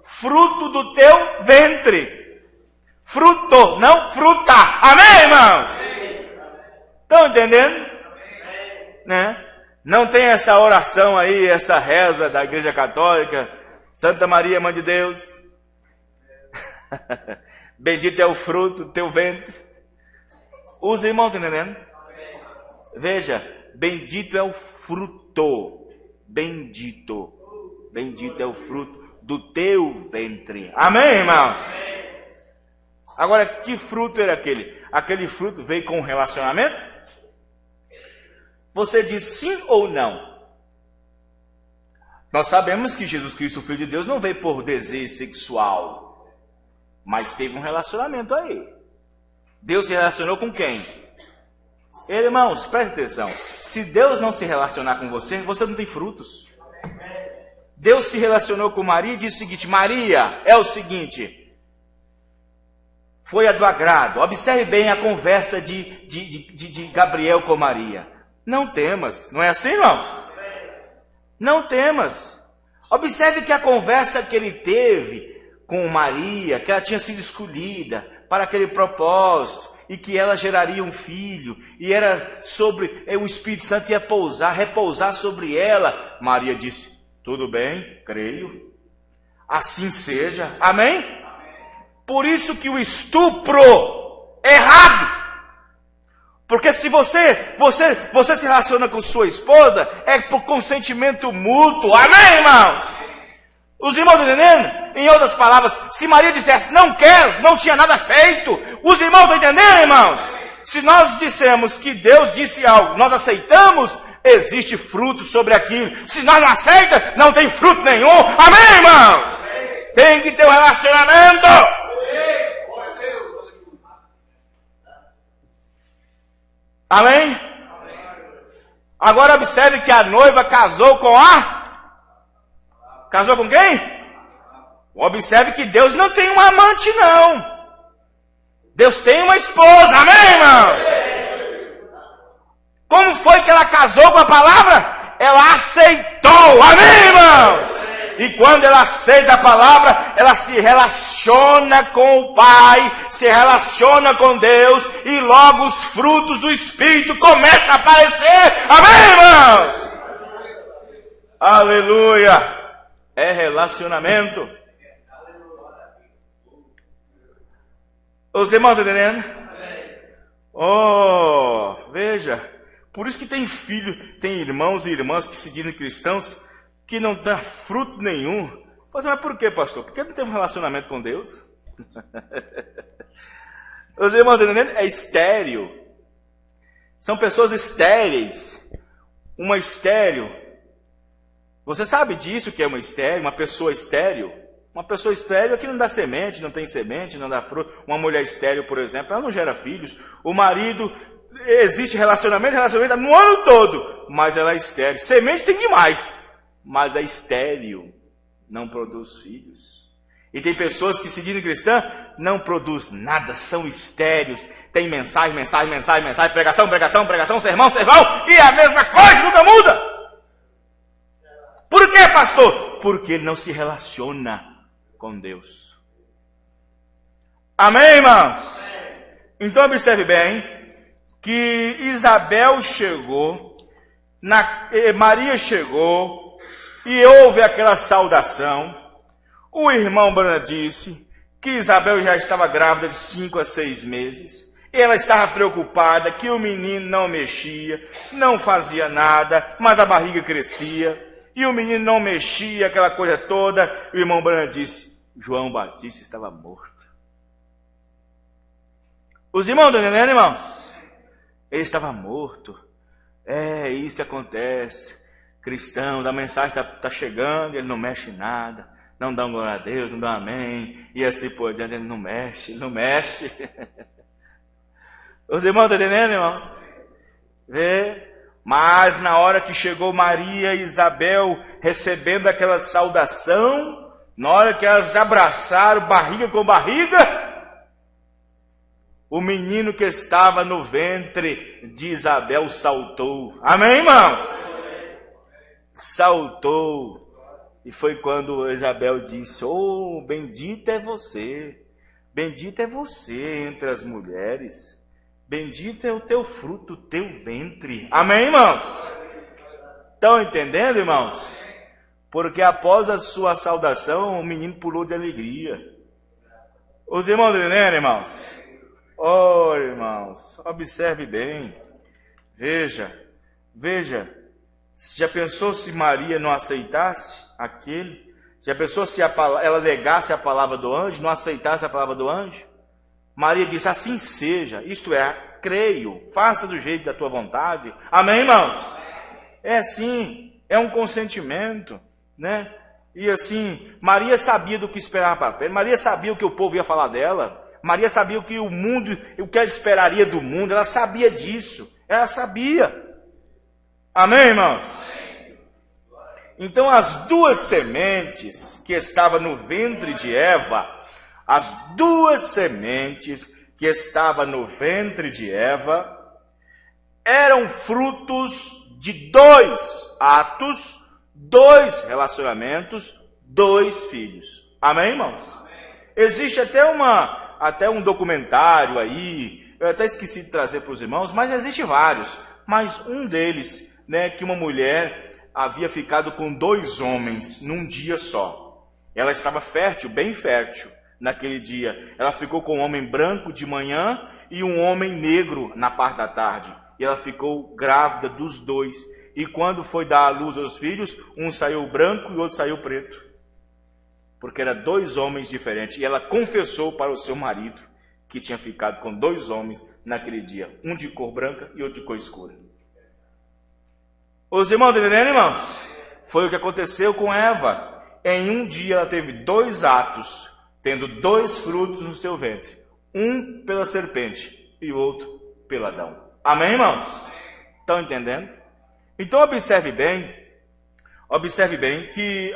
Fruto do teu ventre. Fruto, não fruta. Amém, irmão? Estão entendendo? Né? Não tem essa oração aí, essa reza da Igreja Católica, Santa Maria, Mãe de Deus. Bendito é o fruto do teu ventre. Os irmãos estão entendendo? Veja, bendito é o fruto. Bendito é o fruto do teu ventre. Amém, irmãos? Agora, que fruto era aquele? Aquele fruto veio com relacionamento? Você diz sim ou não? Nós sabemos que Jesus Cristo, o Filho de Deus, não veio por desejo sexual, mas teve um relacionamento aí. Deus se relacionou com quem? Irmãos, preste atenção. Se Deus não se relacionar com você, você não tem frutos. Deus se relacionou com Maria e disse o seguinte: Maria, é o seguinte, foi a do agrado. Observe bem a conversa de Gabriel com Maria. Não temas, não é assim, irmãos? Não temas. Observe que a conversa que ele teve com Maria, que ela tinha sido escolhida para aquele propósito, e que ela geraria um filho, e era sobre o Espírito Santo ia repousar sobre ela. Maria disse: tudo bem, creio, assim seja, amém? Por isso que o estupro é errado. Porque se você se relaciona com sua esposa, é por consentimento mútuo. Amém, irmãos? Os irmãos estão entendendo? Em outras palavras, se Maria dissesse não quero, não tinha nada feito. Os irmãos estão entendendo, irmãos? Se nós dissemos que Deus disse algo, nós aceitamos, existe fruto sobre aquilo. Se nós não aceitamos, não tem fruto nenhum. Amém, irmãos? Tem que ter um relacionamento. Amém? Agora observe que a noiva casou com Casou com quem? Observe que Deus não tem um amante, não. Deus tem uma esposa. Amém, irmãos? Como foi que ela casou com a palavra? Ela aceitou. Amém, irmãos? E quando ela aceita a palavra, ela se relaciona com o Pai, se relaciona com Deus, e logo os frutos do Espírito começam a aparecer. Amém, irmãos? Aleluia! É relacionamento. Os irmãos estão entendendo? Oh, veja. Por isso que tem tem irmãos e irmãs que se dizem cristãos, que não dá fruto nenhum. Mas por que, pastor? Porque não tem um relacionamento com Deus? Os irmãos estão entendendo? É estéril. São pessoas estéreis. Uma estéril. Você sabe disso que é uma estéril, uma pessoa estéril? Uma pessoa estéril é que não dá semente, não tem semente, não dá fruto. Uma mulher estéril, por exemplo, ela não gera filhos. O marido, existe relacionamento no ano todo, mas ela é estéril. Semente tem demais, mas é estéril, não produz filhos. E tem pessoas que se dizem cristã, não produz nada, são estéreis. Tem mensagem, pregação, sermão, e a mesma coisa, nunca muda. Por quê, pastor? Porque ele não se relaciona com Deus. Amém, irmãos? Então observe bem que Isabel chegou, Maria chegou, e houve aquela saudação. O irmão Branham disse que Isabel já estava grávida de 5 a 6 meses. Ela estava preocupada que o menino não mexia, não fazia nada, mas a barriga crescia. E o menino não mexia, aquela coisa toda. E o irmão Branham disse: João Batista estava morto. Os irmãos estão entendendo, irmãos? Ele estava morto. É isso que acontece. Cristão, a mensagem está chegando, ele não mexe em nada. Não dá um glória a Deus, não dá um amém. E assim por diante, ele não mexe. Os irmãos estão entendendo, irmãos? Vê? Mas na hora que chegou Maria e Isabel recebendo aquela saudação, na hora que elas abraçaram barriga com barriga, o menino que estava no ventre de Isabel saltou. Amém, irmãos? Saltou. E foi quando Isabel disse: oh, bendita é você entre as mulheres. Bendito é o teu fruto, o teu ventre. Amém, irmãos? Estão entendendo, irmãos? Porque após a sua saudação, o menino pulou de alegria. Os irmãos estão entendendo, irmãos? Oh, irmãos, observe bem. Veja. Já pensou se Maria não aceitasse aquele? Já pensou se ela negasse a palavra do anjo, não aceitasse a palavra do anjo? Maria disse, assim seja, isto é, creio, faça do jeito da tua vontade. Amém, irmãos? É assim, é um consentimento, né? E assim, Maria sabia do que esperava para frente, Maria sabia o que o povo ia falar dela, Maria sabia o que o mundo, o que ela esperaria do mundo, ela sabia disso, ela sabia. Amém, irmãos? Então as duas sementes que estavam no ventre de Eva, as duas sementes que estavam no ventre de Eva, eram frutos de 2 atos, 2 relacionamentos, 2 filhos. Amém, irmãos? Existe até um documentário aí, eu até esqueci de trazer para os irmãos, mas existe vários. Mas um deles, né, que uma mulher havia ficado com 2 homens num dia só. Ela estava fértil, bem fértil, naquele dia. Ela ficou com um homem branco de manhã e um homem negro na parte da tarde. E ela ficou grávida dos 2. E quando foi dar à luz aos filhos, um saiu branco e o outro saiu preto. Porque eram 2 homens diferentes. E ela confessou para o seu marido que tinha ficado com 2 homens naquele dia. Um de cor branca e outro de cor escura. Os irmãos estão entendendo, irmãos? Foi o que aconteceu com Eva. Em um dia ela teve 2 atos, tendo 2 frutos no seu ventre. Um pela serpente e o outro pelo Adão. Amém, irmãos? Estão entendendo? Então observe bem que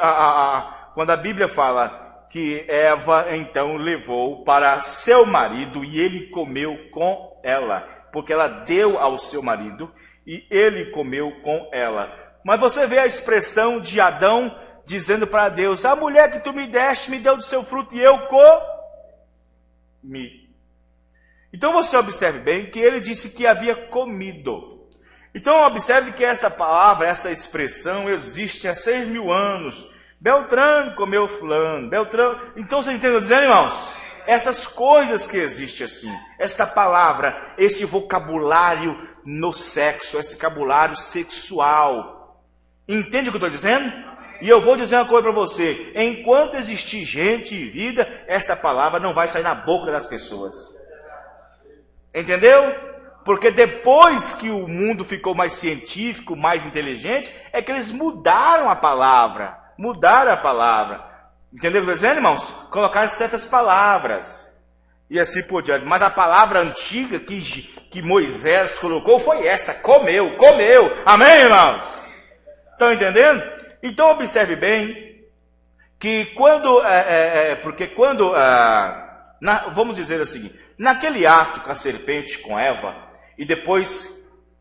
quando a Bíblia fala que Eva então levou para seu marido e ele comeu com ela, porque ela deu ao seu marido e ele comeu com ela. Mas você vê a expressão de Adão dizendo para Deus, a mulher que tu me deste me deu do seu fruto e eu comi. Então você observe bem que ele disse que havia comido. Então observe que esta palavra, essa expressão existe há 6.000 anos. Beltrano comeu fulano, Beltrano... Então vocês entendem o que eu estou dizendo, irmãos? Essas coisas que existem assim, esta palavra, este vocabulário no sexo, esse vocabulário sexual. Entende o que eu estou dizendo? E eu vou dizer uma coisa para você, enquanto existir gente e vida, essa palavra não vai sair na boca das pessoas. Entendeu? Porque depois que o mundo ficou mais científico, mais inteligente, é que eles mudaram a palavra. Mudaram a palavra. Entendeu o que eu estou dizendo, irmãos? Colocaram certas palavras. E assim por diante. Mas a palavra antiga que Moisés colocou foi essa. Comeu. Amém, irmãos? Estão entendendo? Então observe bem que vamos dizer o seguinte. Naquele ato com a serpente, com Eva, e depois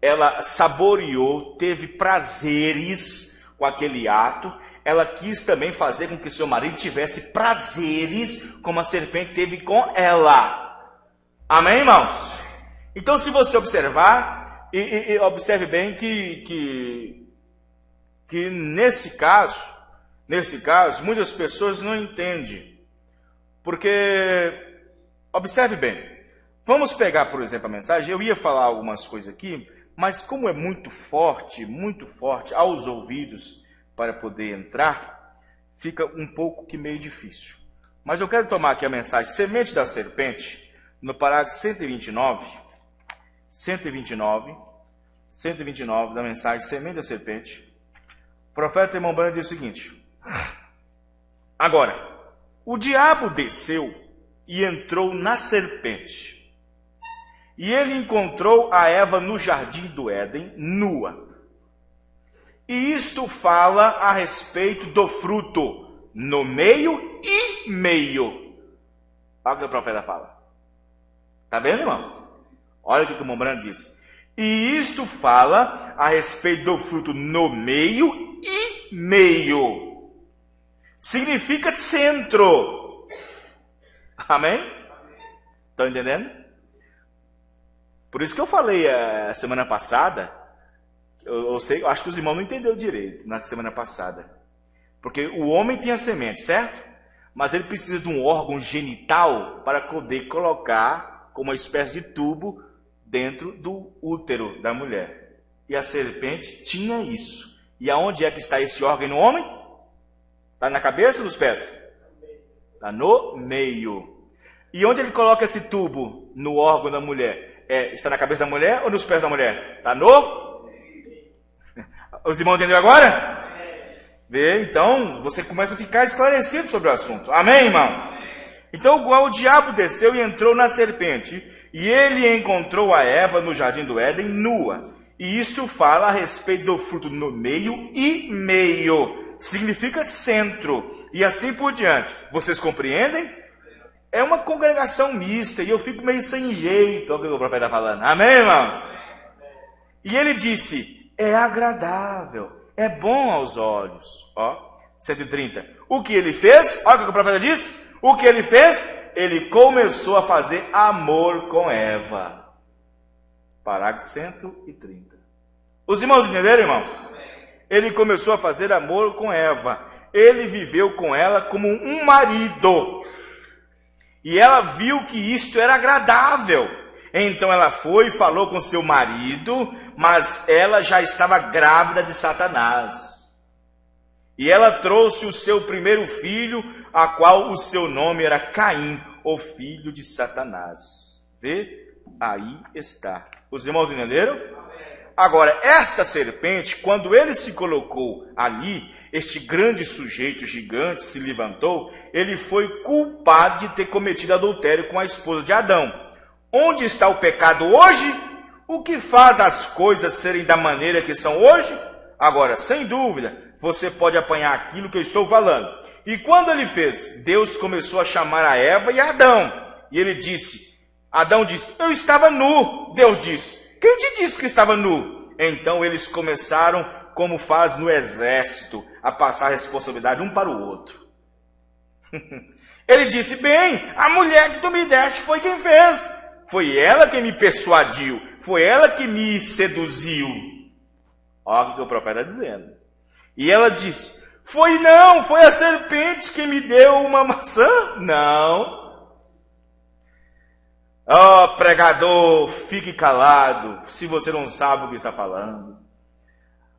ela saboreou, teve prazeres com aquele ato, ela quis também fazer com que seu marido tivesse prazeres como a serpente teve com ela. Amém, irmãos? Então, se você observar, e observe bem que nesse caso, muitas pessoas não entendem. Porque, observe bem, vamos pegar, por exemplo, a mensagem. Eu ia falar algumas coisas aqui, mas como é muito forte aos ouvidos, para poder entrar, fica um pouco que meio difícil. Mas eu quero tomar aqui a mensagem Semente da Serpente, no parágrafo 129 da mensagem Semente da Serpente. O profeta irmão Branham diz o seguinte: agora, o diabo desceu e entrou na serpente, e ele encontrou a Eva no jardim do Éden, nua. E isto fala a respeito do fruto no meio e meio. Olha o que o profeta fala. Está vendo, irmão? Olha o que o irmão Branham diz. E isto fala a respeito do fruto no meio e meio. Significa centro. Amém? Estão entendendo? Por isso que eu falei a semana passada. Eu acho que os irmãos não entenderam direito na semana passada. Porque o homem tem a semente, certo? Mas ele precisa de um órgão genital para poder colocar como uma espécie de tubo dentro do útero da mulher. E a serpente tinha isso. E aonde é que está esse órgão no homem? Está na cabeça ou nos pés? Está no meio. E onde ele coloca esse tubo no órgão da mulher? Está na cabeça da mulher ou nos pés da mulher? Está no... Os irmãos entenderam agora? Vê, então você começa a ficar esclarecido sobre o assunto. Amém, irmãos? Então o diabo desceu e entrou na serpente, e ele encontrou a Eva no jardim do Éden nua. E isso fala a respeito do fruto no meio, e meio significa centro, e assim por diante. Vocês compreendem? É uma congregação mista, e eu fico meio sem jeito. Olha o que o profeta está falando. Amém, irmãos? E ele disse, é agradável, é bom aos olhos. Ó, 130. O que ele fez? Olha o que o profeta disse. O que ele fez? Ele começou a fazer amor com Eva. Parágrafo 130. Os irmãos entenderam, irmãos? Ele começou a fazer amor com Eva. Ele viveu com ela como um marido. E ela viu que isto era agradável. Então ela foi e falou com seu marido, mas ela já estava grávida de Satanás. E ela trouxe o seu primeiro filho, a qual o seu nome era Caim, o filho de Satanás. Vê? Aí está. Os irmãos entenderam? Agora, esta serpente, quando ele se colocou ali, este grande sujeito gigante se levantou, ele foi culpado de ter cometido adultério com a esposa de Adão. Onde está o pecado hoje? O que faz as coisas serem da maneira que são hoje? Agora, sem dúvida, você pode apanhar aquilo que eu estou falando. E quando ele fez, Deus começou a chamar a Eva e a Adão. E ele disse, Adão disse, eu estava nu. Deus disse, quem te disse que estava nu? Então eles começaram, como faz no exército, a passar a responsabilidade um para o outro. Ele disse, bem, a mulher que tu me deste foi quem fez. Foi ela que me persuadiu. Foi ela que me seduziu. Olha o que o profeta está dizendo. E ela disse, foi a serpente que me deu uma maçã? Não. Ó, pregador, fique calado, se você não sabe o que está falando.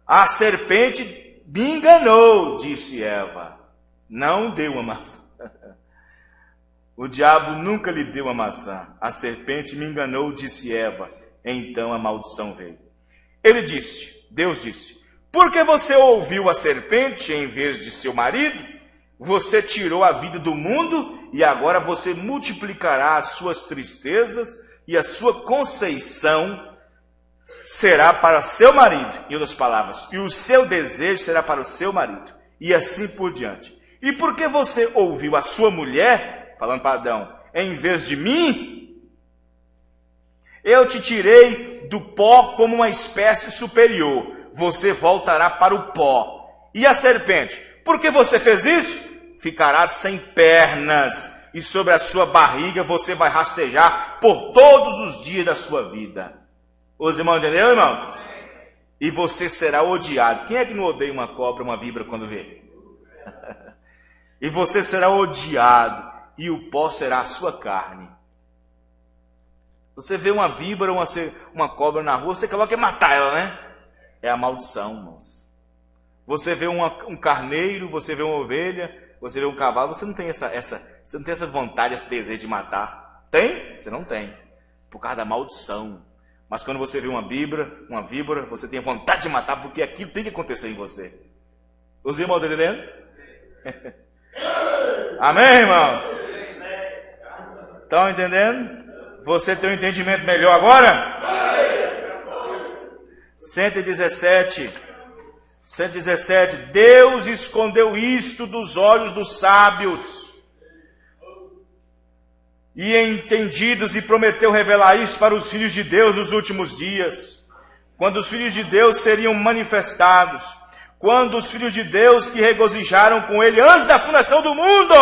A serpente me enganou, disse Eva. Não deu uma maçã. O diabo nunca lhe deu uma maçã. A serpente me enganou, disse Eva. Então a maldição veio. Deus disse, porque você ouviu a serpente em vez de seu marido? Você tirou a vida do mundo e agora você multiplicará as suas tristezas e a sua conceição será para seu marido. Em outras palavras, e o seu desejo será para o seu marido. E assim por diante. E porque você ouviu a sua mulher, falando para Adão, em vez de mim, eu te tirei do pó como uma espécie superior. Você voltará para o pó. E a serpente, porque você fez isso? Ficará sem pernas, e sobre a sua barriga você vai rastejar por todos os dias da sua vida. Os irmãos entenderam, irmãos? E você será odiado. Quem é que não odeia uma cobra, uma víbora quando vê? E você será odiado, e o pó será a sua carne. Você vê uma víbora, uma cobra na rua, você quer matar ela, né? É a maldição, irmãos. Você vê um carneiro, você vê uma ovelha, você vê um cavalo, você não tem você não tem essa vontade, esse desejo de matar. Tem? Você não tem. Por causa da maldição. Mas quando você vê uma víbora, você tem vontade de matar, porque aquilo tem que acontecer em você. Os irmãos estão entendendo? Amém, irmãos? Estão entendendo? Você tem um entendimento melhor agora? 117. Deus escondeu isto dos olhos dos sábios e entendidos e prometeu revelar isso para os filhos de Deus nos últimos dias, quando os filhos de Deus seriam manifestados, quando os filhos de Deus que regozijaram com ele antes da fundação do mundo,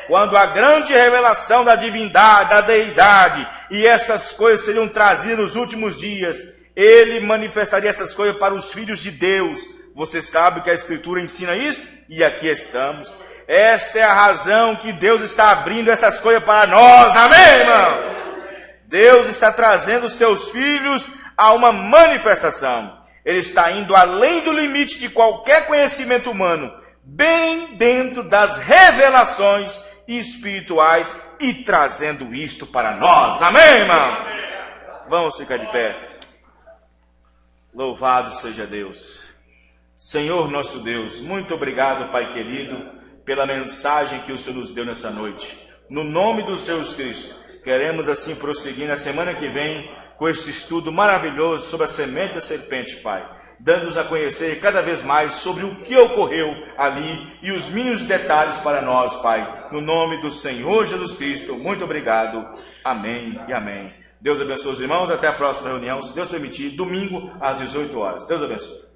quando a grande revelação da divindade, da deidade, e estas coisas seriam trazidas nos últimos dias, ele manifestaria essas coisas para os filhos de Deus. Você sabe que a Escritura ensina isso? E aqui estamos. Esta é a razão que Deus está abrindo essas coisas para nós. Amém, irmãos? Deus está trazendo seus filhos a uma manifestação. Ele está indo além do limite de qualquer conhecimento humano, bem dentro das revelações espirituais e trazendo isto para nós. Amém, irmão? Vamos ficar de pé. Louvado seja Deus. Senhor nosso Deus, muito obrigado, Pai querido, pela mensagem que o Senhor nos deu nessa noite. No nome do Senhor Jesus Cristo, queremos assim prosseguir na semana que vem com esse estudo maravilhoso sobre a semente da serpente, Pai, dando-nos a conhecer cada vez mais sobre o que ocorreu ali e os mínimos detalhes para nós, Pai. No nome do Senhor Jesus Cristo, muito obrigado. Amém e amém. Deus abençoe os irmãos. Até a próxima reunião, se Deus permitir, domingo às 18 horas. Deus abençoe.